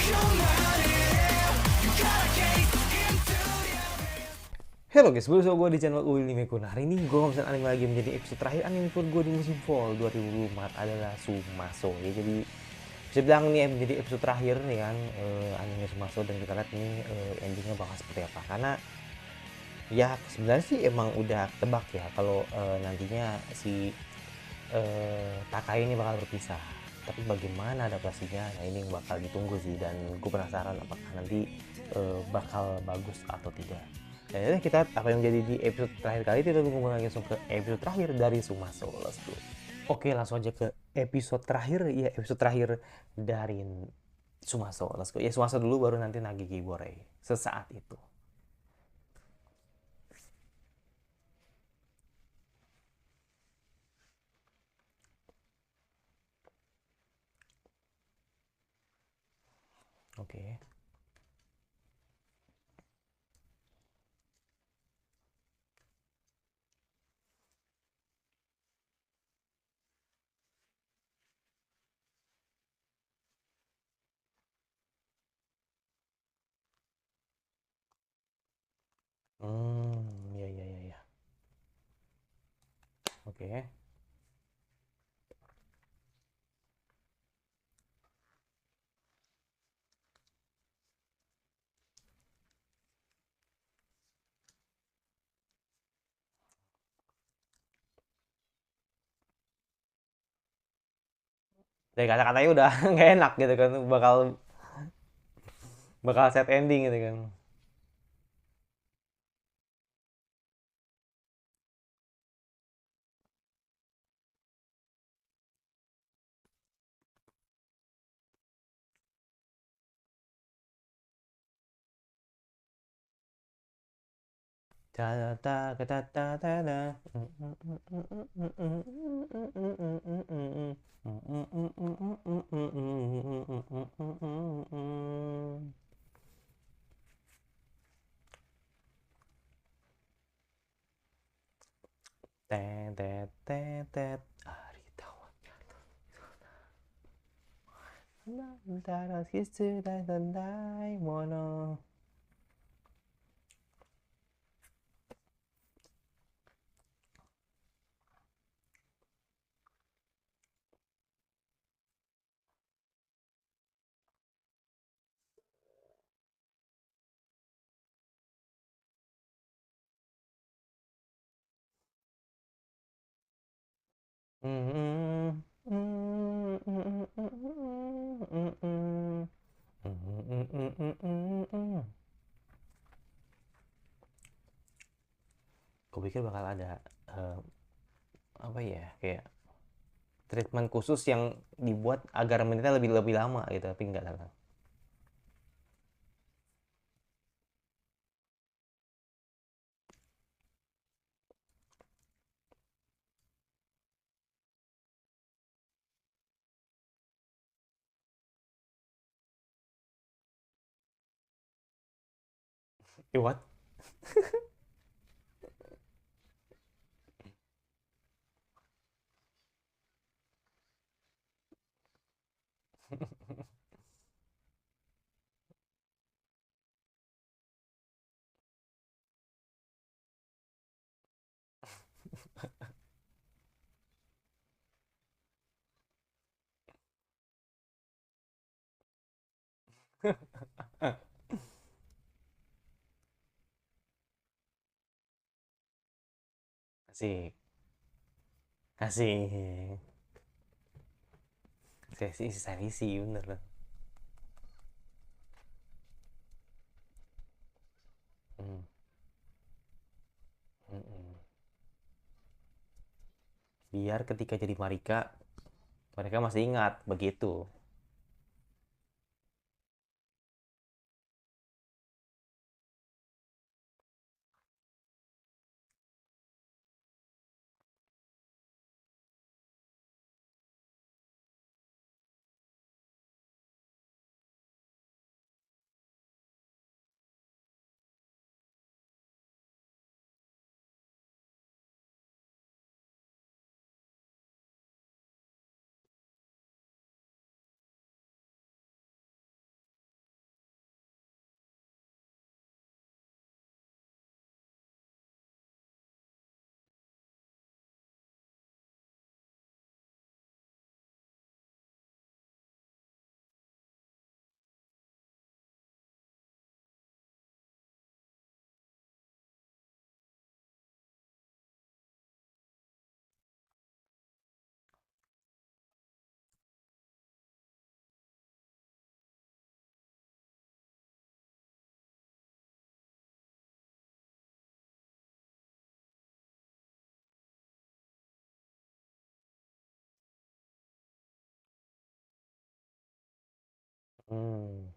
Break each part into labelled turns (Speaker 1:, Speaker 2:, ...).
Speaker 1: Halo guys, bersama gue di channel Uil Nimekun. Hari ini gue ngomongin anime lagi menjadi episode terakhir anime for gue di musim fall 2024 adalah Sumaso. Ya, jadi bisa bilang ini menjadi episode terakhir nih kan anime Sumaso, dan kita lihat ini endingnya bakal seperti apa. Karena ya sebenarnya sih emang udah tebak ya kalau nantinya si Takai ini bakal berpisah. Tapi bagaimana adaptasinya? Nah ini yang bakal ditunggu sih, dan gue penasaran apakah nanti bakal bagus atau tidak. Dan ya kita apa yang jadi di episode terakhir kali itu, kita tunggu langsung ke episode terakhir dari Sumaso. Let's go. Oke, langsung aja ke episode terakhir ya, episode terakhir dari Sumaso. Let's go. Ya Sumaso dulu baru nanti Nagiki Borei. Sesaat itu. Oke. Ya ya ya ya. Oke. Dari kata-katanya udah nggak enak gitu kan, bakal bakal sad ending gitu kan. Gue pikir bakal ada eh, apa ya, kayak treatment khusus yang dibuat agar menitnya lebih lebih lama gitu, tapi enggak lah. What? Asik, asik. Sesi sih bener loh. Hmm, hmm, hmm. Biar ketika jadi Marika, mereka masih ingat begitu. Hmm.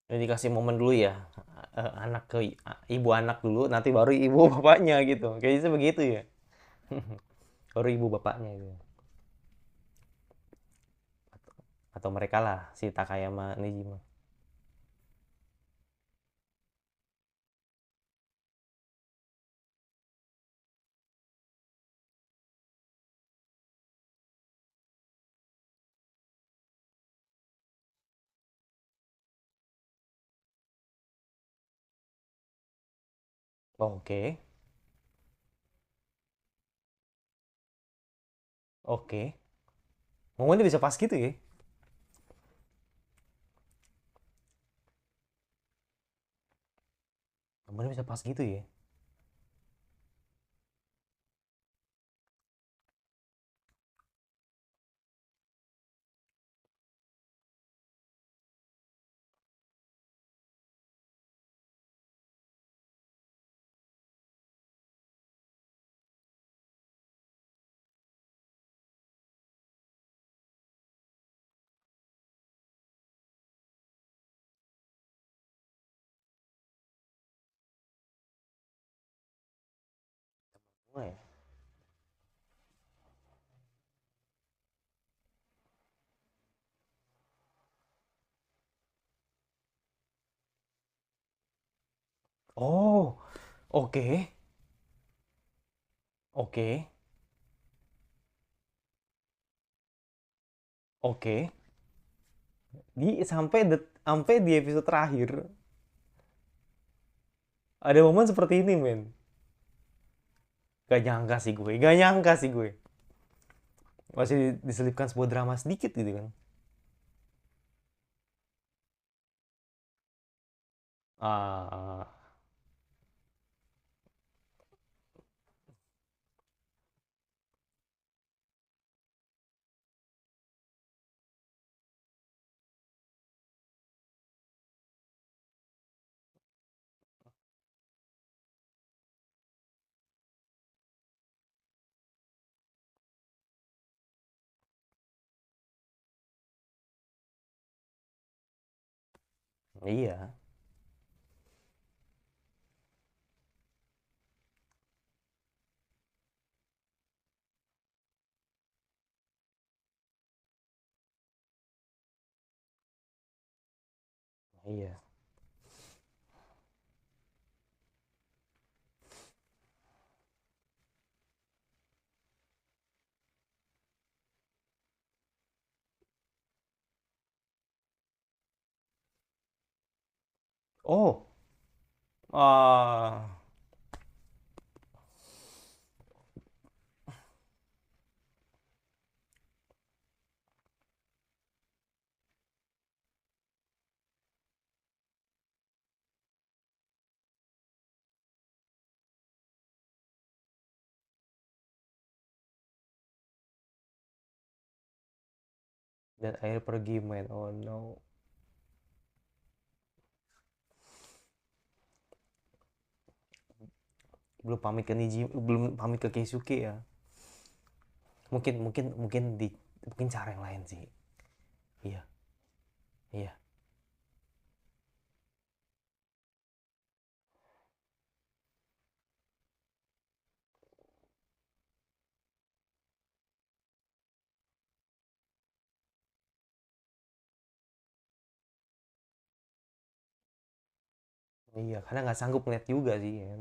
Speaker 1: Jadi dikasih momen dulu ya, anak ke ibu anak dulu, nanti baru ibu bapaknya gitu. Kayaknya begitu ya. Baru ibu bapaknya gitu. Atau mereka lah si Takayama Nijima. Oh, oke. Oke. Momennya bisa pas gitu ya. Momennya bisa pas gitu ya. Oh, ya. Oh, oke. Oke. Oke. Sampai di episode terakhir ada momen seperti ini, men. Gak nyangka sih gue. Gak nyangka sih gue. Masih diselipkan sebuah drama sedikit gitu kan. Ah, iya, iya, oh, ah, dan akhir pergi, men. Oh no. Belum pamit ke Niji, belum pamit ke Keisuke ya. Mungkin mungkin mungkin di mungkin cara yang lain sih. Iya, iya, iya. Karena nggak sanggup ngeliat juga sih, ya kan.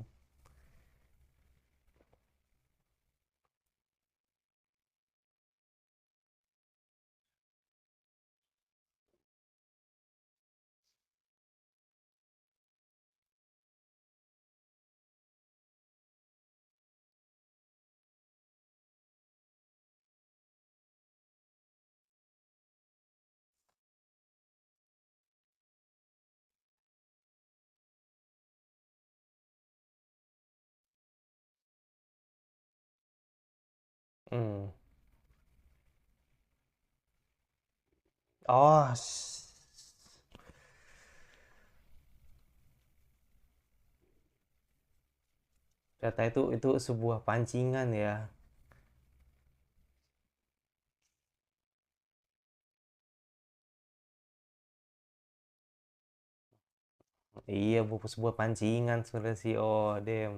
Speaker 1: Hmm. Oh, ternyata itu sebuah pancingan ya. Iya, sebuah pancingan sebenarnya sih. Oh, damn.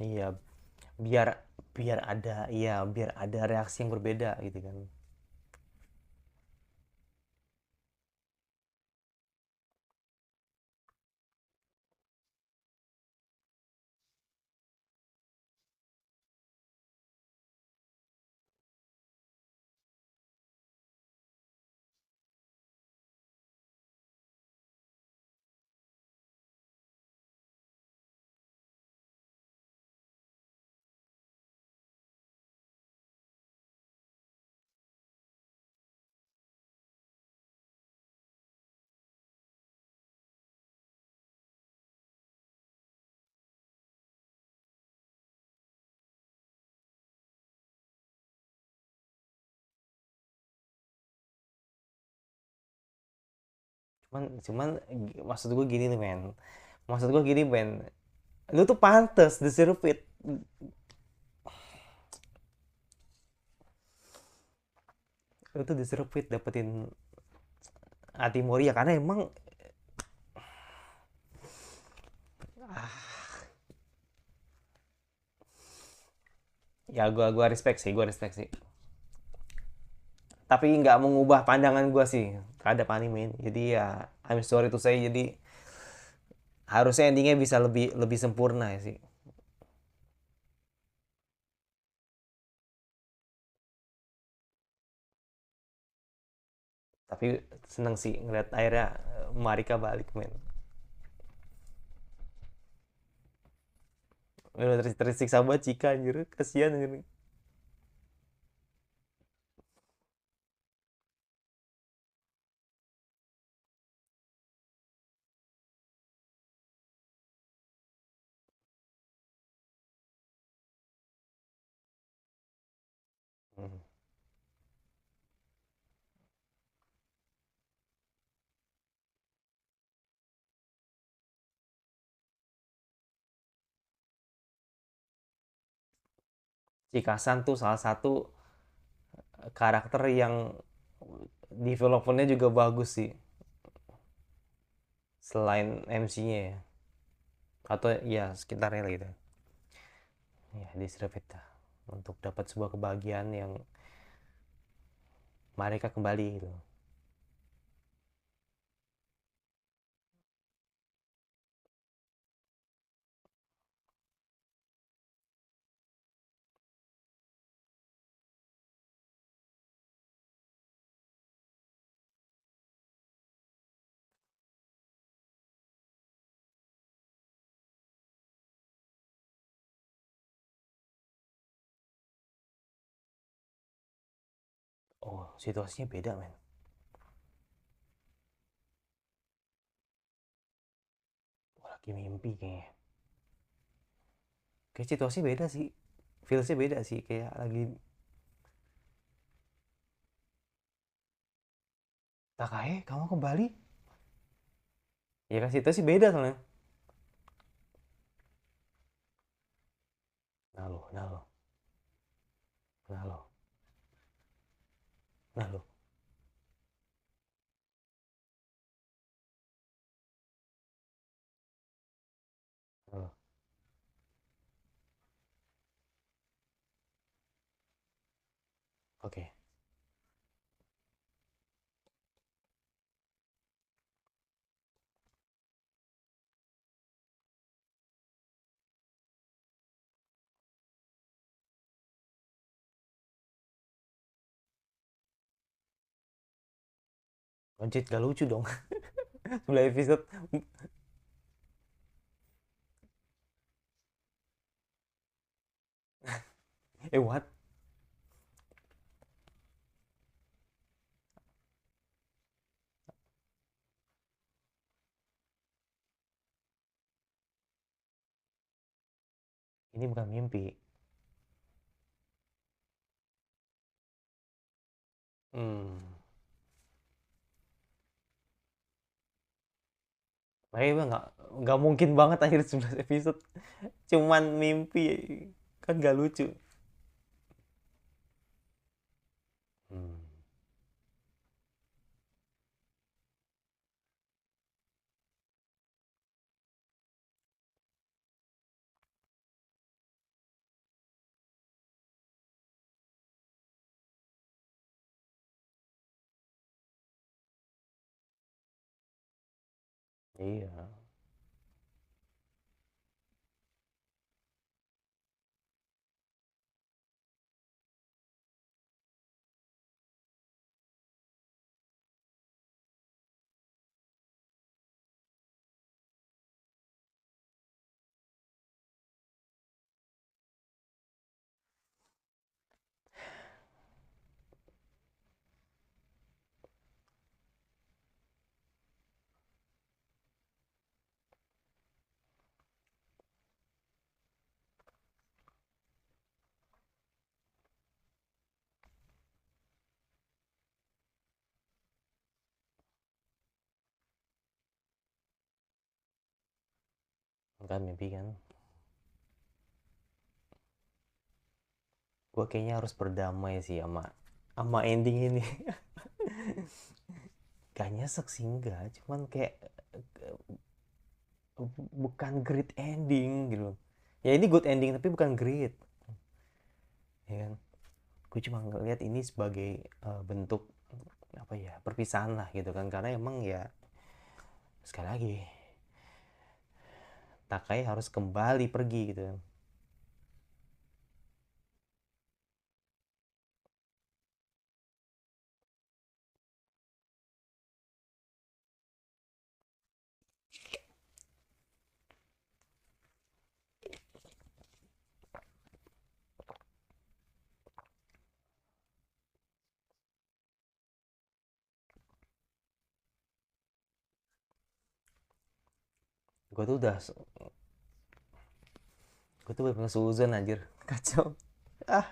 Speaker 1: Iya, biar biar ada iya biar ada reaksi yang berbeda gitu kan. Cuman maksud gue gini nih men, maksud gue gini men, lu tuh pantes deserve it. Lu tuh deserve it dapetin hati Moria karena emang ya gua respect sih, gua respect sih, tapi nggak mengubah pandangan gua sih terhadap anime ini. Jadi ya I'm sorry to say, jadi harusnya endingnya bisa lebih lebih sempurna ya sih. Tapi seneng sih ngeliat akhirnya Marika balik men. Udah tersiksa banget Cika anjir, kasihan anjir. Hmm. Cikasan tuh salah satu karakter yang developmentnya juga bagus sih, selain MC-nya ya, atau ya sekitarnya lah gitu. Ya deserve it lah, untuk dapat sebuah kebahagiaan yang mereka kembali gitu. Oh, situasinya beda men. Oh, lagi mimpi kayaknya. Kayak situasi beda sih, feelsnya beda sih, kayak lagi Takae kamu kembali. Ya kan situasi beda soalnya. Nah lo, nah lo, nah lo, nah lo, nah lo. Oke. Anjir, gak lucu dong. 9 episode. What? Ini bukan mimpi. Hmm. Makanya gue nggak mungkin banget akhir 11 episode. Cuman mimpi. Kan gak lucu. Hmm. Iya. Kan mimpi kan. Gue kayaknya harus berdamai sih sama ending ini. Gak nyesek sih, enggak, cuman kayak bukan great ending gitu. Ya ini good ending tapi bukan great, ya kan. Gue cuma ngeliat ini sebagai bentuk apa ya, perpisahan lah gitu kan, karena emang ya sekali lagi Takai harus kembali pergi gitu kan. gue tuh udah gue tuh bener suzon anjir. Kacau. Ah,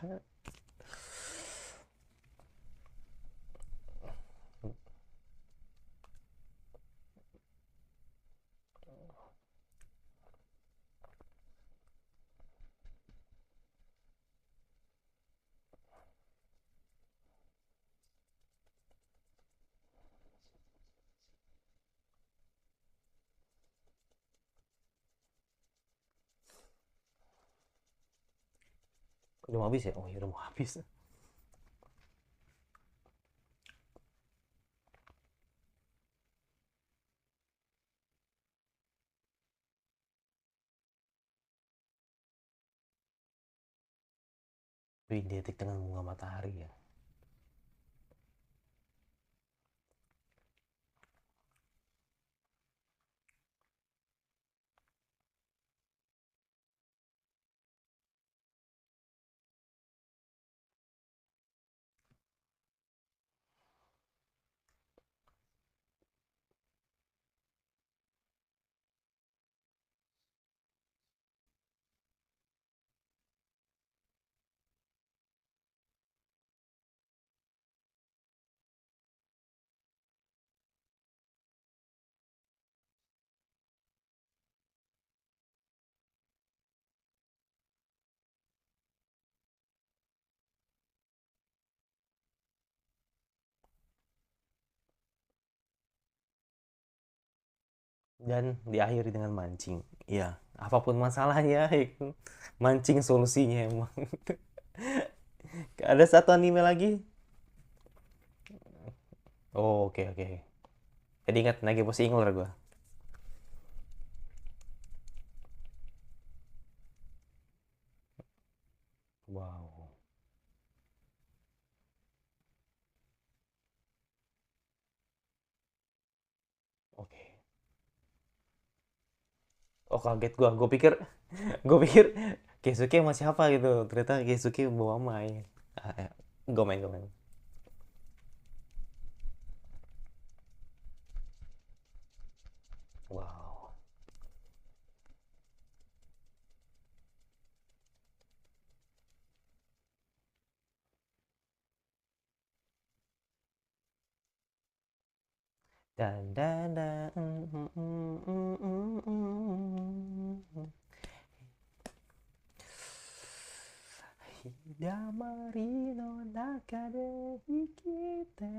Speaker 1: udah mau habis ya, oh iya udah mau habis. Wih, detik dengan bunga matahari ya. Dan diakhiri dengan mancing. Iya, apapun masalahnya itu mancing solusinya emang. Ada satu anime lagi. Oh, oke oke. Jadi ingat Nagemoshi Inkler gue. Wow. Oke. Oh kaget gue. Gue pikir Keisuke masih apa gitu. Ternyata Keisuke bawa Mai. Gomen. Wow. Dan dan dan. Hidamari no naka de hikite.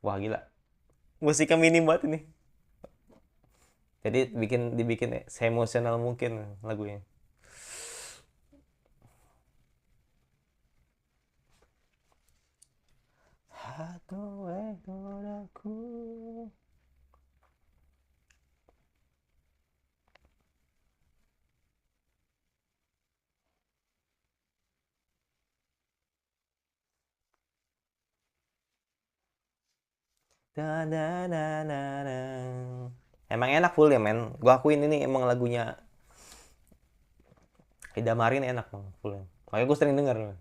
Speaker 1: Wah gila. Musiknya minim banget ini. Jadi dibikin seemosional mungkin lagunya. Hato e toraku. Da, da, da, da, da. Emang enak full ya men. Gua akuin ini emang lagunya Hidamarin enak bang full. Makanya gue sering denger.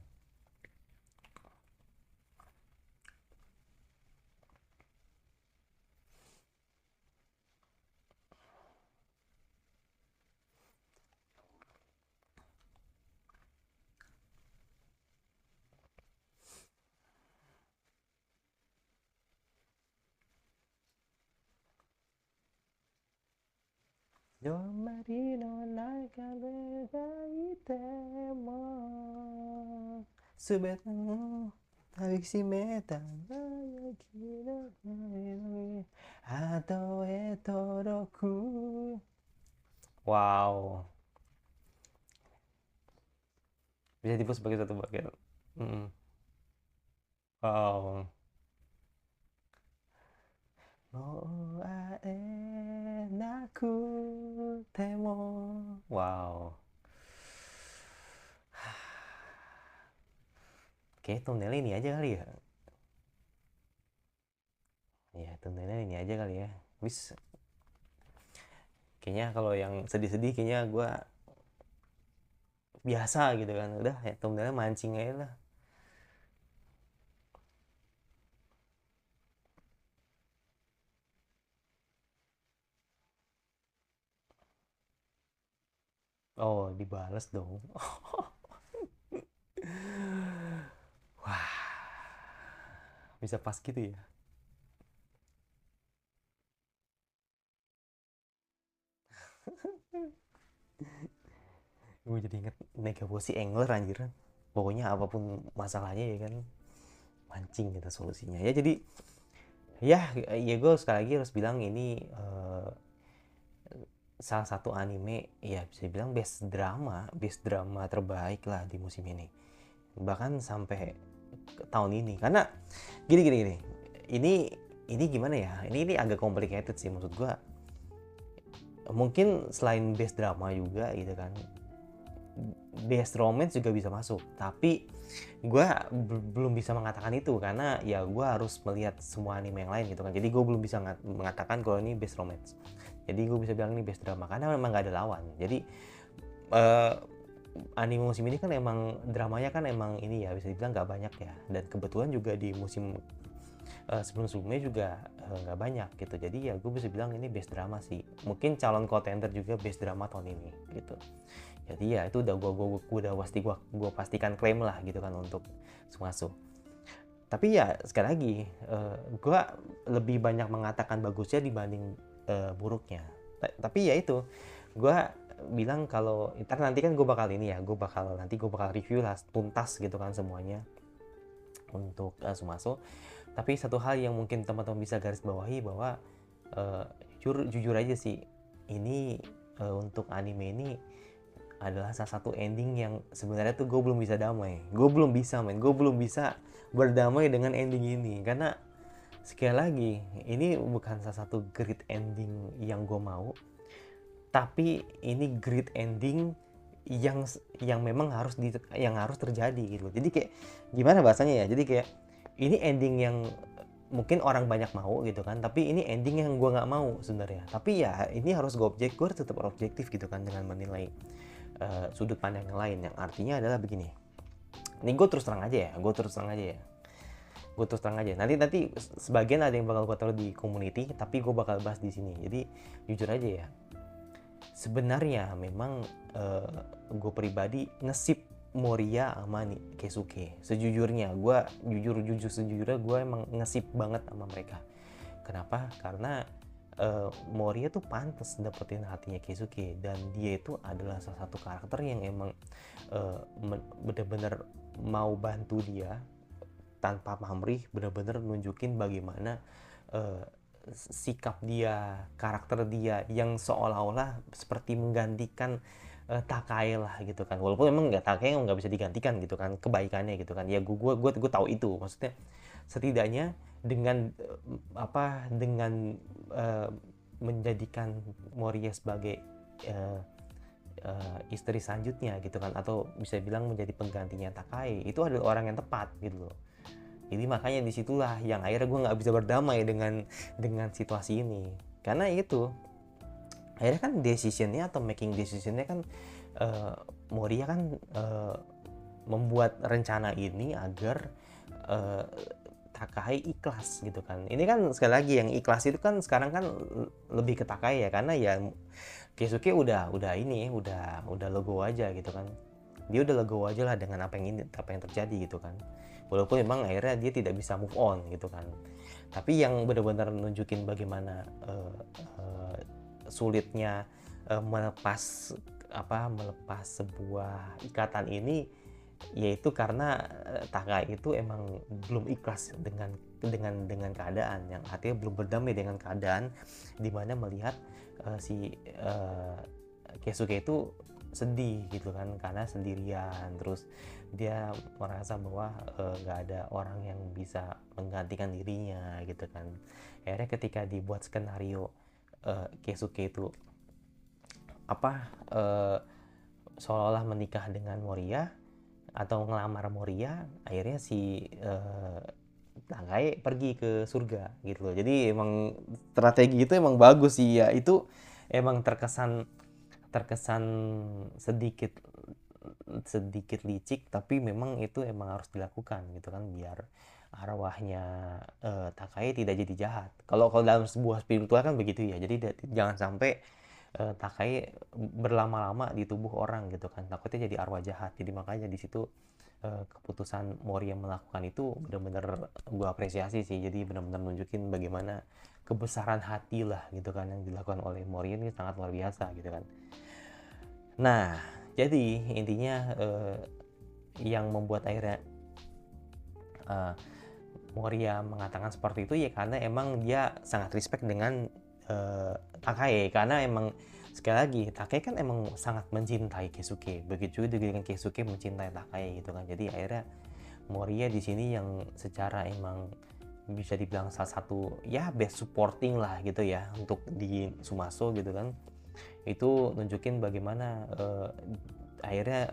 Speaker 1: Yomari no naka de gaite mo subete no tabishimeta nayaki no nare hato e toroku. Wow. Bisa disebut sebagai satu bagian. Mm. Wow. Oh, ae naku temo. Wow. Oke, thumbnailnya ini aja kali ya. Ya, thumbnailnya ini aja kali ya. Wis, kayaknya kalau yang sedih-sedih kayaknya gue biasa gitu kan. Udah ya thumbnailnya mancing aja lah. Oh, dibales dong. Wah, bisa pas gitu ya. Gue jadi inget Negabosi Angler anjir. Pokoknya apapun masalahnya ya kan mancing gitu solusinya. Ya jadi ya gue sekali lagi harus bilang ini salah satu anime ya bisa dibilang best drama terbaik lah di musim ini, bahkan sampai tahun ini. Karena gini ini ini gimana ya, ini agak complicated sih maksud gua. Mungkin selain best drama juga gitu kan, best romance juga bisa masuk, tapi gua belum bisa mengatakan itu karena ya gua harus melihat semua anime yang lain gitu kan. Jadi gua belum bisa mengatakan kalau ini best romance, jadi gue bisa bilang ini best drama karena memang gak ada lawan. Jadi uh, anime musim ini kan emang dramanya kan emang ini ya bisa dibilang gak banyak ya, dan kebetulan juga di musim sebelum-sebelumnya juga nggak banyak gitu. Jadi ya gue bisa bilang ini best drama sih, mungkin calon contender juga best drama tahun ini gitu. Jadi ya itu udah gue pastikan klaim lah gitu kan untuk Sumasu. Tapi ya sekali lagi gue lebih banyak mengatakan bagusnya dibanding buruknya. Tapi ya itu gue bilang kalau ntar nanti kan gue bakal ini ya, gue bakal review lah tuntas gitu kan semuanya untuk Sumaso. Tapi satu hal yang mungkin teman-teman bisa garis bawahi bahwa jujur aja sih, ini untuk anime ini adalah salah satu ending yang sebenarnya tuh gue belum bisa damai. Gue belum bisa berdamai dengan ending ini, karena sekali lagi ini bukan salah satu great ending yang gue mau, tapi ini great ending yang memang yang harus terjadi gitu. Jadi kayak gimana bahasanya ya, jadi kayak ini ending yang mungkin orang banyak mau gitu kan, tapi ini ending yang gue nggak mau sebenarnya. Tapi ya ini gue harus tetap objektif gitu kan dengan menilai sudut pandang yang lain, yang artinya adalah begini. Ini gue terus terang aja nanti sebagian ada yang bakal gue taruh di community, tapi gue bakal bahas di sini. Jadi jujur aja ya, sebenarnya memang gue pribadi ngesip Moria sama Keisuke. Sejujurnya gue sejujurnya gue emang ngesip banget sama mereka. Kenapa? Karena Moria tuh pantas dapetin hatinya Keisuke, dan dia itu adalah salah satu karakter yang emang bener-bener mau bantu dia tanpa pamrih, bener-bener nunjukin bagaimana sikap dia, karakter dia yang seolah-olah seperti menggantikan Takai lah gitu kan. Walaupun emang Takai nggak bisa digantikan gitu kan kebaikannya gitu kan. Ya gue tahu itu, maksudnya setidaknya dengan dengan menjadikan Moria sebagai istri selanjutnya gitu kan, atau bisa bilang menjadi penggantinya Takai, itu adalah orang yang tepat gitu loh. Jadi makanya disitulah yang akhirnya gue nggak bisa berdamai dengan situasi ini, karena itu akhirnya kan making decisionnya kan Moria kan membuat rencana ini agar Takai ikhlas gitu kan. Ini kan sekali lagi yang ikhlas itu kan sekarang kan lebih ke Takai ya, karena ya Keisuke udah legowo aja gitu kan. Dia udah legowo aja lah dengan apa yang terjadi gitu kan. Walaupun memang akhirnya dia tidak bisa move on gitu kan. Tapi yang benar-benar nunjukin bagaimana sulitnya melepas sebuah ikatan ini, yaitu karena Takai itu emang belum ikhlas dengan keadaan, yang artinya belum berdamai dengan keadaan, dimana melihat si Keisuke itu sedih gitu kan karena sendirian, terus dia merasa bahwa nggak ada orang yang bisa menggantikan dirinya gitu kan. Akhirnya ketika dibuat skenario Keisuke itu seolah-olah menikah dengan Moria atau ngelamar Moria, akhirnya si Takai pergi ke surga gitu loh. Jadi emang strategi itu emang bagus sih ya. Itu emang terkesan sedikit licik, tapi memang itu emang harus dilakukan gitu kan, biar arwahnya Takai tidak jadi jahat. Kalau dalam sebuah spiritual kan begitu ya. Jadi jangan sampai Takai berlama-lama di tubuh orang gitu kan, takutnya jadi arwah jahat. Jadi makanya di situ keputusan Moria melakukan itu benar-benar gue apresiasi sih. Jadi benar-benar nunjukin bagaimana kebesaran hati lah gitu kan yang dilakukan oleh Moria ini sangat luar biasa gitu kan. Nah, jadi intinya yang membuat akhirnya Moria mengatakan seperti itu ya karena emang dia sangat respect dengan Takai, karena emang sekali lagi Takai kan emang sangat mencintai Keisuke, begitu juga dengan Keisuke mencintai Takai gitu kan. Jadi akhirnya Moria di sini yang secara emang bisa dibilang salah satu ya best supporting lah gitu ya untuk di Sumaso gitu kan. Itu nunjukin bagaimana akhirnya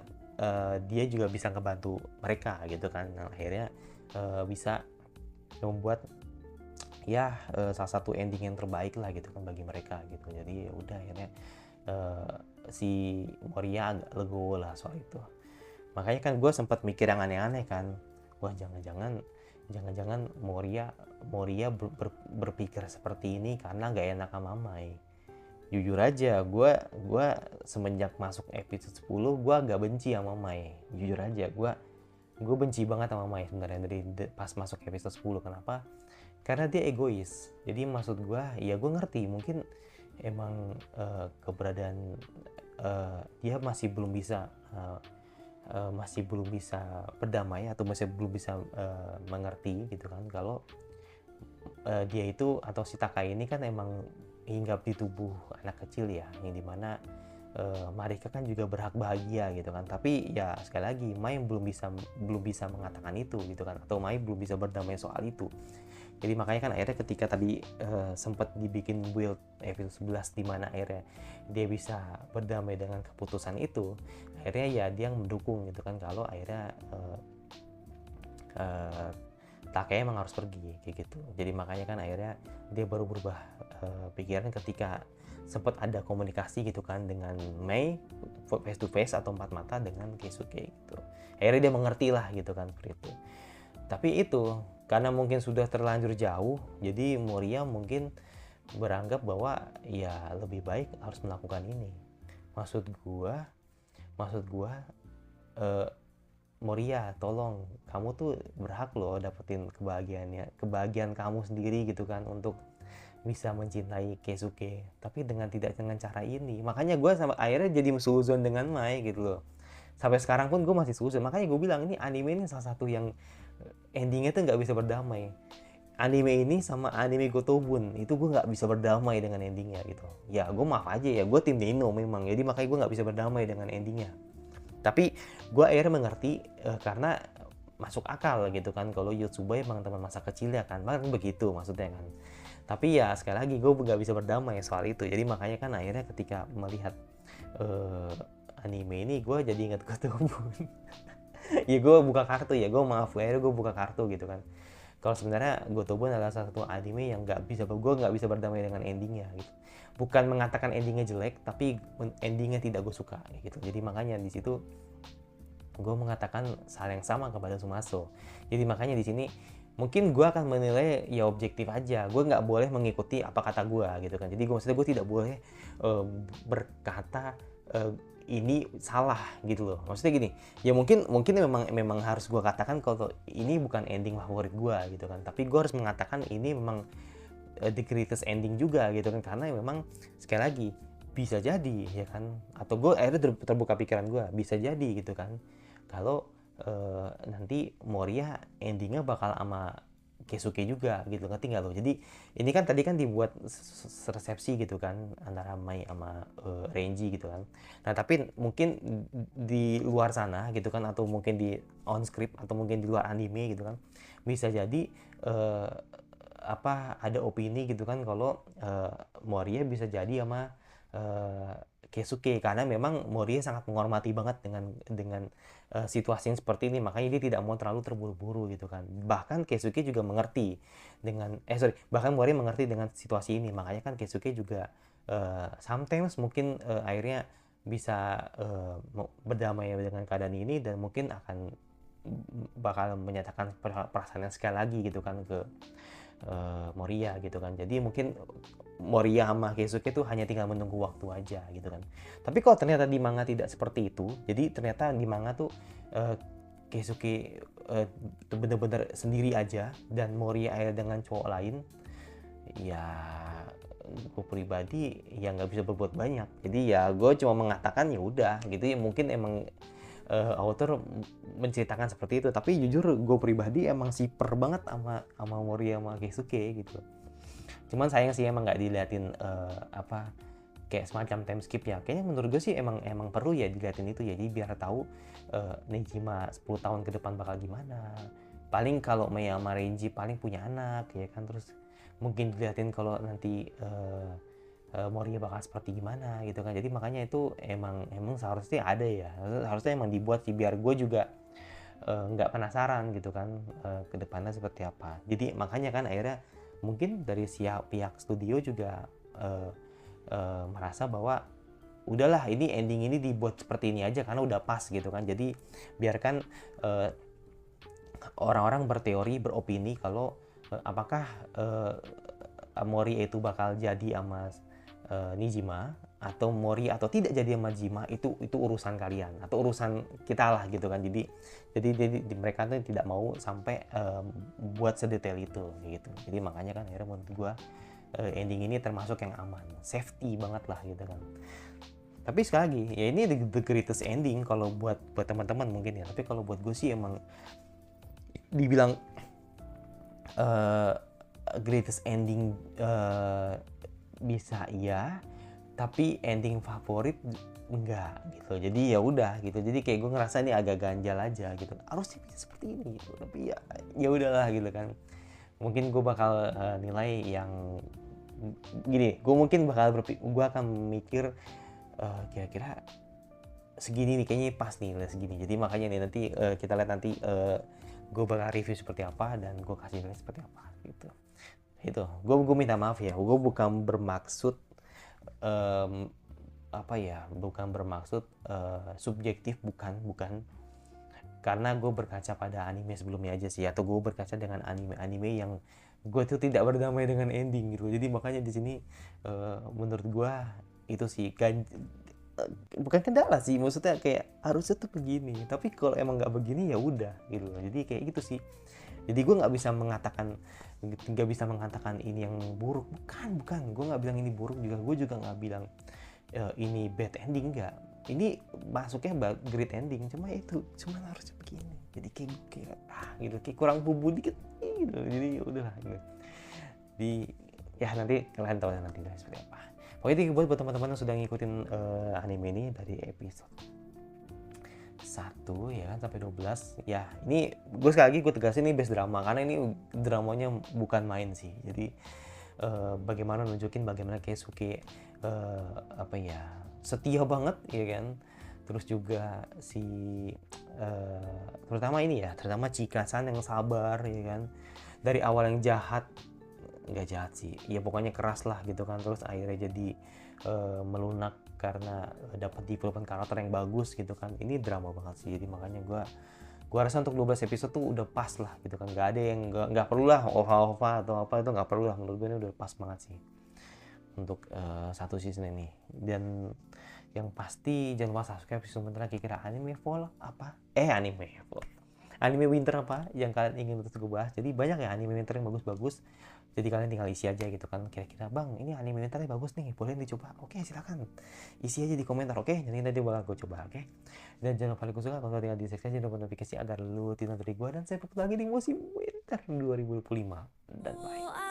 Speaker 1: dia juga bisa ngebantu mereka gitu kan. Nah, akhirnya bisa membuat ya salah satu ending yang terbaik lah gitu kan bagi mereka gitu. Jadi ya udah akhirnya si Moria agak legowo lah soal itu. Makanya kan gue sempat mikir yang aneh-aneh kan, wah jangan-jangan Moria berpikir seperti ini karena gak enak sama Mai. Jujur aja gue semenjak masuk episode 10 gue agak benci sama Mai. Jujur aja gue benci banget sama Mai sebenarnya dari pas masuk episode 10. Kenapa? Karena dia egois. Jadi maksud gue ya gue ngerti mungkin emang keberadaan dia masih belum bisa berdamai atau masih belum bisa mengerti gitu kan kalau dia itu atau si Takai ini kan emang hinggap di tubuh anak kecil ya, yang dimana mereka kan juga berhak bahagia gitu kan. Tapi ya sekali lagi Mai belum bisa mengatakan itu gitu kan, atau Mai belum bisa berdamai soal itu. Jadi makanya kan akhirnya ketika tadi sempat dibikin build episode 11 di mana akhirnya dia bisa berdamai dengan keputusan itu, akhirnya ya dia mendukung gitu kan, kalau akhirnya Takei emang harus pergi kayak gitu. Jadi makanya kan akhirnya dia baru berubah pikiran ketika sempat ada komunikasi gitu kan dengan Mei face to face atau empat mata dengan Keisuke gitu. Akhirnya dia mengerti lah gitu kan seperti itu. Tapi itu karena mungkin sudah terlanjur jauh, jadi Moria mungkin beranggap bahwa ya lebih baik harus melakukan ini. Maksud gua Moria, tolong, kamu tuh berhak loh dapetin kebahagiaan kamu sendiri gitu kan, untuk bisa mencintai Keisuke, tapi tidak dengan cara ini. Makanya gue sama akhirnya jadi suzon dengan Mai gitu loh. Sampai sekarang pun gue masih suzon. Makanya gue bilang ini anime ini salah satu yang endingnya tuh nggak bisa berdamai. Anime ini sama anime Gotobun itu gue nggak bisa berdamai dengan endingnya gitu. Ya gue maaf aja ya, gue tim Nino memang, jadi makanya gue nggak bisa berdamai dengan endingnya. Tapi gue akhirnya mengerti karena masuk akal gitu kan, kalau Yotsuba emang teman masa kecil ya kan begitu maksudnya kan. Tapi ya sekali lagi gue nggak bisa berdamai soal itu. Jadi makanya kan akhirnya ketika melihat anime ini gue jadi ingat Gotobun. Ya gue buka kartu ya, gue maaf akhirnya gue buka kartu gitu kan. Kalau sebenarnya Gotobun adalah salah satu anime yang gue nggak bisa berdamai dengan endingnya gitu. Bukan mengatakan endingnya jelek, tapi endingnya tidak gue suka gitu. Jadi makanya di situ gue mengatakan hal yang sama kepada Sumaso. Jadi makanya di sini mungkin gue akan menilai ya objektif aja. Gue nggak boleh mengikuti apa kata gue gitu kan. Jadi maksudnya gue tidak boleh berkata ini salah gitu loh. Maksudnya gini, ya mungkin memang harus gue katakan kalau ini bukan ending favorit gue gitu kan. Tapi gue harus mengatakan ini memang the greatest ending juga gitu kan, karena memang sekali lagi bisa jadi ya kan, atau gue akhirnya terbuka pikiran gue, bisa jadi gitu kan kalau nanti Moria endingnya bakal sama Keisuke juga gitu, ngerti nggak lo? Jadi ini kan tadi kan dibuat resepsi gitu kan antara Mai sama Renji gitu kan. Nah tapi mungkin di luar sana gitu kan, atau mungkin di on script, atau mungkin di luar anime gitu kan, bisa jadi ada opini gitu kan kalau Moria bisa jadi sama Keisuke, karena memang Moria sangat menghormati banget dengan situasi yang seperti ini, makanya dia tidak mau terlalu terburu-buru gitu kan. Bahkan Keisuke juga mengerti bahkan Moria mengerti dengan situasi ini, makanya kan Keisuke juga sometimes mungkin akhirnya bisa berdamai dengan keadaan ini, dan mungkin akan bakal menyatakan perasaan sekali lagi gitu kan ke Moria gitu kan. Jadi mungkin Moria sama Keisuke tuh hanya tinggal menunggu waktu aja gitu kan. Tapi kalau ternyata di manga tidak seperti itu, jadi ternyata di manga tuh Keisuke bener-bener sendiri aja dan Moria dengan cowok lain, ya gue pribadi ya nggak bisa berbuat banyak. Jadi ya gue cuma mengatakan ya udah gitu ya, mungkin emang author menceritakan seperti itu, tapi jujur gue pribadi emang siper banget sama Moria sama Keisuke gitu. Cuman sayang sih emang nggak diliatin kayak semacam time skip ya. Kayaknya menurut gue sih emang perlu ya diliatin itu ya, jadi biar tahu Nejima 10 tahun ke depan bakal gimana. Paling kalau Mei sama Renji paling punya anak ya kan, terus mungkin diliatin kalau nanti Moria bakal seperti gimana gitu kan. Jadi makanya itu emang seharusnya ada ya, harusnya emang dibuat sih, biar gue juga nggak penasaran gitu kan ke depannya seperti apa. Jadi makanya kan akhirnya mungkin dari pihak studio juga merasa bahwa udahlah ini ending ini dibuat seperti ini aja karena udah pas gitu kan. Jadi biarkan orang-orang berteori, beropini kalau apakah Moria itu bakal jadi sama Nijima, atau Mori atau tidak jadi sama Jima, itu urusan kalian atau urusan kita lah gitu kan. Jadi mereka tuh tidak mau sampai buat sedetail itu gitu. Jadi makanya kan akhirnya menurut gua ending ini termasuk yang aman, safety banget lah gitu kan. Tapi sekali lagi ya ini the greatest ending kalau buat teman-teman mungkin ya, tapi kalau buat gue sih emang dibilang greatest ending bisa iya, tapi ending favorit enggak gitu. Jadi ya udah gitu. Jadi kayak gue ngerasa ini agak ganjal aja gitu. Harusnya bisa seperti ini gitu. Tapi ya ya udahlah gitu kan. Mungkin gue bakal nilai yang gini. Gue mungkin bakal gue akan mikir kira-kira segini nih kayaknya pas nih nilai segini. Jadi makanya nih nanti kita lihat nanti gue bakal review seperti apa dan gue kasih nilai seperti apa gitu. Itu gue minta maaf ya, gue bukan bermaksud apa ya, bukan bermaksud subjektif, bukan karena gue berkaca pada anime sebelumnya aja sih, atau gue berkaca dengan anime-anime yang gue tuh tidak berdamai dengan ending gitu. Jadi makanya di sini menurut gue itu sih kan bukan kendala sih, maksudnya kayak harusnya tuh begini, tapi kalau emang nggak begini ya udah gitu. Jadi kayak gitu sih. Jadi gue nggak bisa mengatakan ini yang buruk, bukan gue nggak bilang ini buruk, gue juga nggak bilang ini bad ending, enggak. Ini masuknya great ending, cuma harusnya begini. Jadi kayak gitu, kayak kurang bumbu dikit gitu. Jadi ya udahlah gitu. Ya nanti kalian tahu nanti seperti apa. Pokoknya itu buat teman-teman yang sudah ngikutin anime ini dari episode 1 ya kan sampai 12. Ya, ini gue sekali lagi gue tegasin ini base drama karena ini dramanya bukan main sih. Jadi bagaimana nunjukin bagaimana Keisuke apa ya, setia banget ya kan. Terus juga terutama Chika-san yang sabar ya kan. Dari awal yang jahat, nggak jahat sih, ya pokoknya keras lah gitu kan, terus akhirnya jadi melunak karena dapat development karakter yang bagus gitu kan. Ini drama banget sih, jadi makanya gue rasa untuk 12 episode tuh udah pas lah gitu kan. Nggak ada yang nggak perlu lah OVA atau apa, itu nggak perlu lah, menurut gue ini udah pas banget sih untuk satu season ini. Dan yang pasti jangan lupa subscribe sebentar lagi, kira anime fall apa anime winter apa yang kalian ingin terus gue bahas. Jadi banyak ya anime winter yang bagus-bagus, jadi kalian tinggal isi aja gitu kan, kira-kira bang ini anime winternya bagus nih, boleh dicoba. Oke, silakan isi aja di komentar. Oke, jadi nanti bakal gue coba. Oke, dan jangan lupa like suka, kalau tinggal di subscribe, jangan lupa notifikasi agar lu tidak dari gue, dan saya bertemu lagi di musim winter 2025. Dan bye.